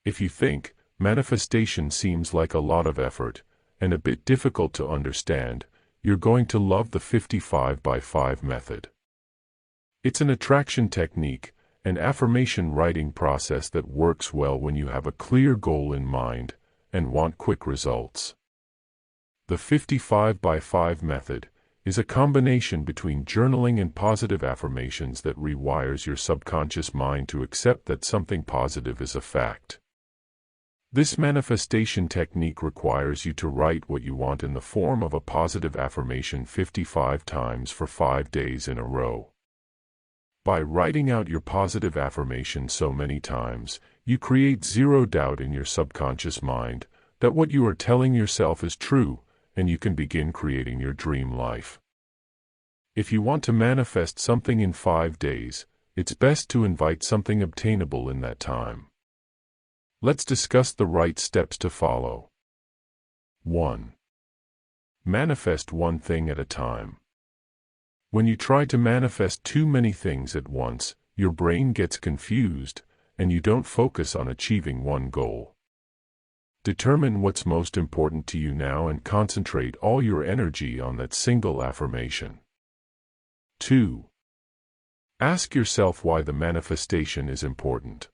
If you think manifestation seems like a lot of effort and a bit difficult to understand, you're going to love the 55 by 5 method. It's an attraction technique, an affirmation writing process that works well when you have a clear goal in mind and want quick results. The 55 by 5 method is a combination between journaling and positive affirmations that rewires your subconscious mind to accept that something positive is a fact. This manifestation technique requires you to write what you want in the form of a positive affirmation 55 times for 5 days in a row. By writing out your positive affirmation so many times, you create zero doubt in your subconscious mind that what you are telling yourself is true, and you can begin creating your dream life. If you want to manifest something in 5 days, it's best to invite something obtainable in that time. Let's discuss the right steps to follow. 1. Manifest one thing at a time. When you try to manifest too many things at once, your brain gets confused, and you don't focus on achieving one goal. Determine what's most important to you now and concentrate all your energy on that single affirmation. 2. Ask yourself why the manifestation is important.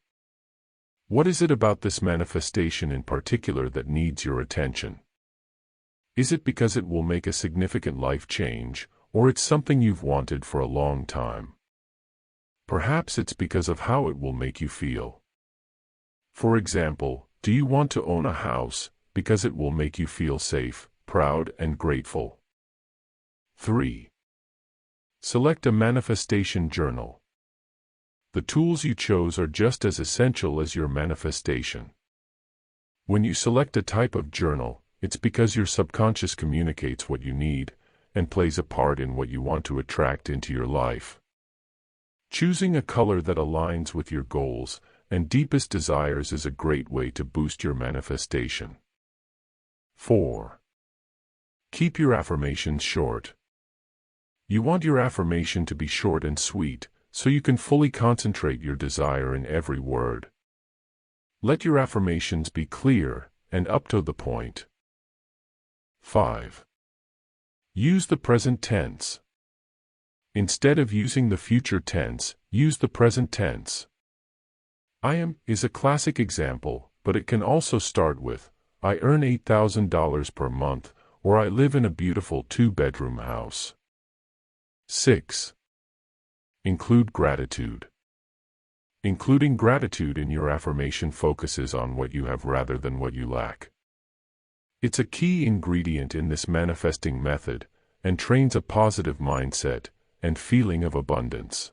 What is it about this manifestation in particular that needs your attention? Is it because it will make a significant life change, or it's something you've wanted for a long time? Perhaps it's because of how it will make you feel. For example, do you want to own a house because it will make you feel safe, proud, and grateful? 3. Select a manifestation journal. The tools you chose are just as essential as your manifestation. When you select a type of journal, it's because your subconscious communicates what you need and plays a part in what you want to attract into your life. Choosing a color that aligns with your goals and deepest desires is a great way to boost your manifestation. 4. Keep your affirmations short. You want your affirmation to be short and sweet, so you can fully concentrate your desire in every word. Let your affirmations be clear and up to the point. 5. Use the present tense. Instead of using the future tense, use the present tense. I am is a classic example, but it can also start with, I earn $8,000 per month, or I live in a beautiful 2-bedroom house. 6. Include gratitude. Including gratitude in your affirmation focuses on what you have rather than what you lack. It's a key ingredient in this manifesting method and trains a positive mindset and feeling of abundance.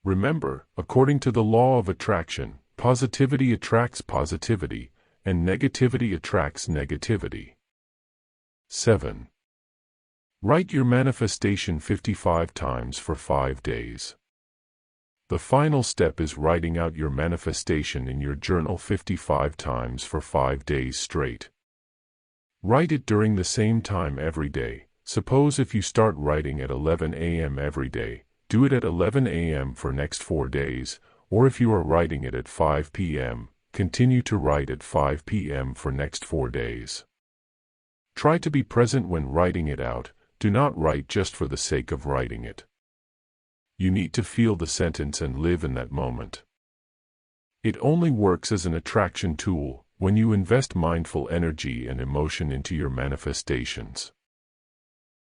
Remember, according to the law of attraction, positivity attracts positivity, and negativity attracts negativity. 7. Write your manifestation 55 times for 5 days. The final step is writing out your manifestation in your journal 55 times for 5 days straight. Write it during the same time every day. Suppose if you start writing at 11 a.m. every day, do it at 11 a.m. for next 4 days, or if you are writing it at 5 p.m., continue to write at 5 p.m. for next 4 days. Try to be present when writing it out. Do not write just for the sake of writing it. You need to feel the sentence and live in that moment. It only works as an attraction tool when you invest mindful energy and emotion into your manifestations.